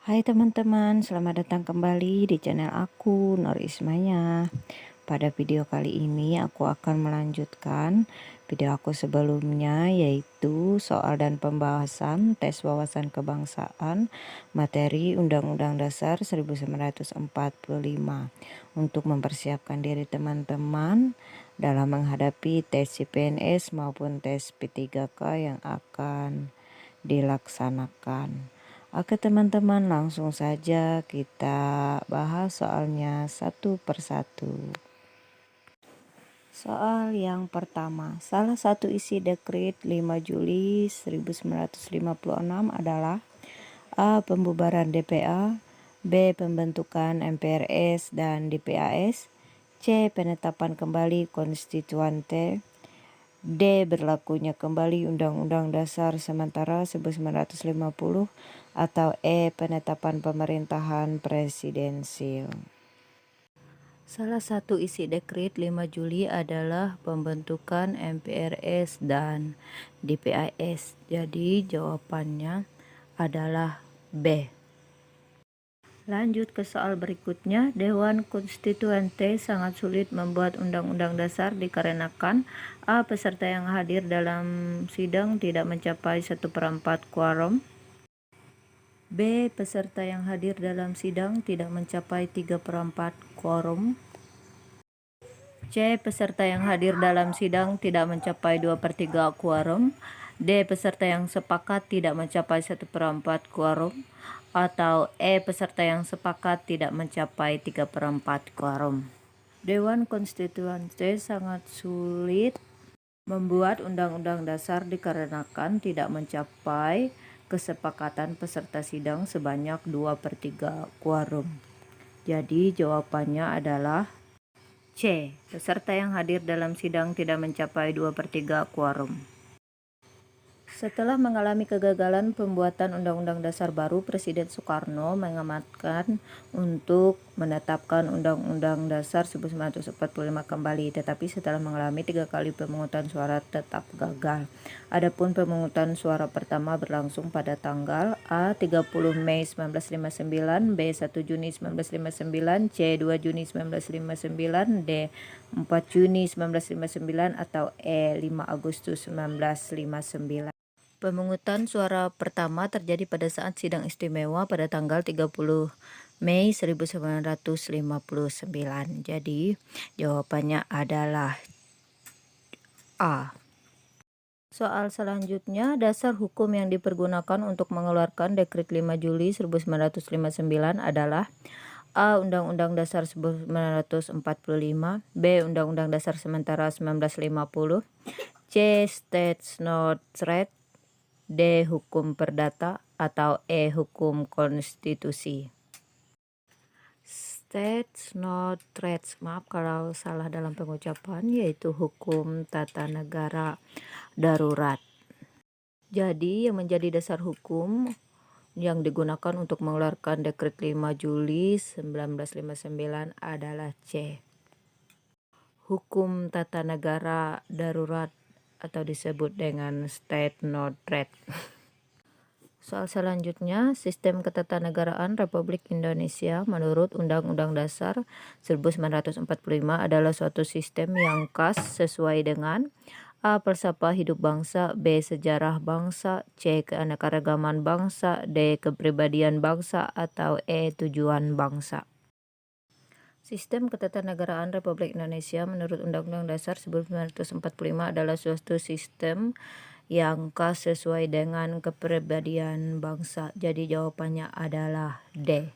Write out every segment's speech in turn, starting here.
Hai teman-teman, selamat datang kembali di channel aku, Nur Ismaya. Pada video kali ini aku akan melanjutkan video aku sebelumnya, yaitu soal dan pembahasan tes wawasan kebangsaan materi Undang-Undang Dasar 1945 untuk mempersiapkan diri teman-teman dalam menghadapi tes CPNS maupun tes P3K yang akan dilaksanakan. Oke teman-teman, langsung saja kita bahas soalnya satu persatu. Soal yang pertama, salah satu isi dekret 5 Juli 1956 adalah A. Pembubaran DPA, B. Pembentukan MPRS dan DPAS, C. Penetapan kembali konstituante, D. Berlakunya kembali Undang-Undang Dasar sementara 1950, atau E. Penetapan pemerintahan presidensil. Salah satu isi dekret 5 Juli adalah pembentukan MPRS dan DPAS. Jadi jawabannya adalah B. Lanjut ke soal berikutnya. Dewan Konstituante sangat sulit membuat undang-undang dasar dikarenakan A. Peserta yang hadir dalam sidang tidak mencapai 1/4 quorum, B. Peserta yang hadir dalam sidang tidak mencapai 3/4 quorum, C. Peserta yang hadir dalam sidang tidak mencapai 2/3 quorum, D. Peserta yang sepakat tidak mencapai 1/4 quorum, atau E. Peserta yang sepakat tidak mencapai 3/4 quorum. Dewan Konstituante sangat sulit membuat undang-undang dasar dikarenakan tidak mencapai kesepakatan peserta sidang sebanyak 2/3 quorum. Jadi jawabannya adalah C. Peserta yang hadir dalam sidang tidak mencapai 2/3 quorum. Setelah mengalami kegagalan pembuatan Undang-Undang Dasar baru, Presiden Soekarno mengamanatkan untuk menetapkan Undang-Undang Dasar 1945 kembali, tetapi setelah mengalami 3 kali pemungutan suara tetap gagal. Adapun pemungutan suara pertama berlangsung pada tanggal A. 30 Mei 1959, B. 1 Juni 1959, C. 2 Juni 1959, D. 4 Juni 1959, atau E. 5 Agustus 1959. Pemungutan suara pertama terjadi pada saat sidang istimewa pada tanggal 30 Mei 1959. Jadi jawabannya adalah A. Soal selanjutnya, dasar hukum yang dipergunakan untuk mengeluarkan Dekret 5 Juli 1959 adalah A. Undang-Undang Dasar 1945, B. Undang-Undang Dasar Sementara 1950, C. States No Threat, D. Hukum Perdata, atau E. Hukum Konstitusi. States No Threats, maaf kalau salah dalam pengucapan, yaitu hukum tata negara darurat. Jadi yang menjadi dasar hukum yang digunakan untuk mengeluarkan Dekret 5 Juli 1959 adalah C. Hukum tata negara darurat atau disebut dengan State No Threat. Soal selanjutnya, sistem ketatanegaraan Republik Indonesia menurut Undang-Undang Dasar 1945 adalah suatu sistem yang khas sesuai dengan A. Falsafah hidup bangsa, B. Sejarah bangsa, C. Keanekaragaman bangsa, D. Kepribadian bangsa, atau E. Tujuan bangsa. Sistem ketatanegaraan Republik Indonesia menurut Undang-Undang Dasar 1945 adalah suatu sistem yang khas sesuai dengan kepribadian bangsa. Jadi jawabannya adalah D.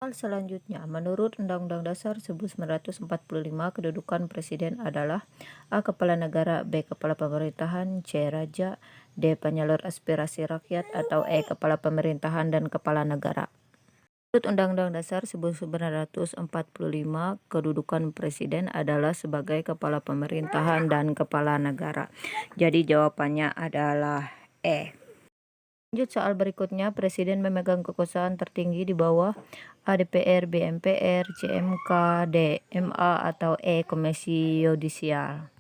Soal selanjutnya, menurut Undang-Undang Dasar 1945, kedudukan presiden adalah A. Kepala negara, B. Kepala pemerintahan, C. Raja, D. Penyalur aspirasi rakyat, atau E. Kepala pemerintahan dan kepala negara. Menurut Undang-Undang Dasar 1945, kedudukan presiden adalah sebagai kepala pemerintahan dan kepala negara. Jadi jawabannya adalah E. Lanjut soal berikutnya, presiden memegang kekuasaan tertinggi di bawah A. DPR, B. MPR, C. MK, D. MA, atau E. Komisi Yudisial.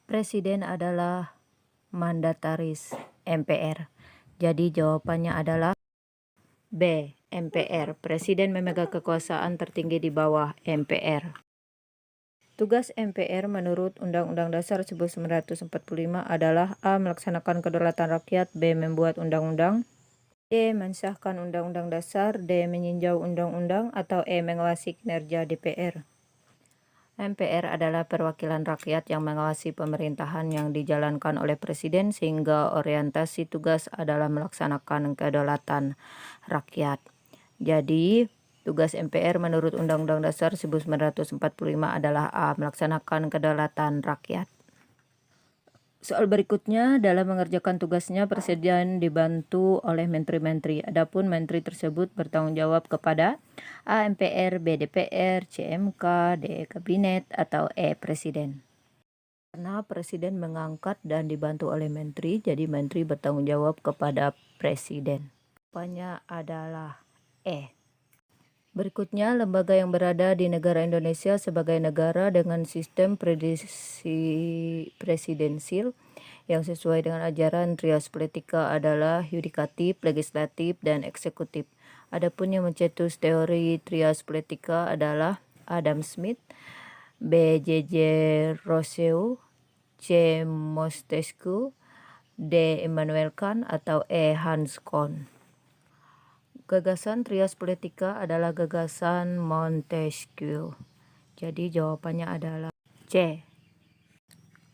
Presiden adalah mandataris MPR. Jadi jawabannya adalah B. MPR. Presiden memegang kekuasaan tertinggi di bawah MPR. Tugas MPR menurut Undang-Undang Dasar 1945 adalah A. Melaksanakan kedaulatan rakyat, B. Membuat undang-undang, C. Mensahkan Undang-Undang Dasar, D. Meninjau undang-undang, atau E. Mengawasi kinerja DPR. MPR adalah perwakilan rakyat yang mengawasi pemerintahan yang dijalankan oleh Presiden, sehingga orientasi tugas adalah melaksanakan kedaulatan rakyat. Jadi, tugas MPR menurut Undang-Undang Dasar 1945 adalah A. Melaksanakan kedaulatan rakyat. Soal berikutnya, dalam mengerjakan tugasnya, Presiden dibantu oleh menteri-menteri. Adapun menteri tersebut bertanggung jawab kepada A. MPR, B. DPR, C. MK, D. Kabinet, atau E. Presiden. Karena Presiden mengangkat dan dibantu oleh menteri, jadi menteri bertanggung jawab kepada Presiden. Jawabannya adalah E. Berikutnya, lembaga yang berada di negara Indonesia sebagai negara dengan sistem presidensil yang sesuai dengan ajaran trias politika adalah yudikatif, legislatif, dan eksekutif. Adapun yang mencetus teori trias politika adalah Adam Smith, B. J.J. Rousseau, C. Montesquieu, D. Immanuel Kant, atau E. Hans Kuhn. Gagasan trias politika adalah gagasan Montesquieu. Jadi jawabannya adalah C.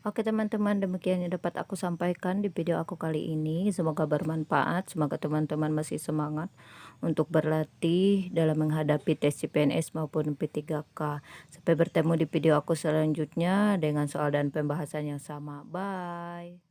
Oke teman-teman, demikian yang dapat aku sampaikan di video aku kali ini. Semoga bermanfaat, semoga teman-teman masih semangat untuk berlatih dalam menghadapi tes CPNS maupun P3K. Sampai bertemu di video aku selanjutnya dengan soal dan pembahasan yang sama. Bye.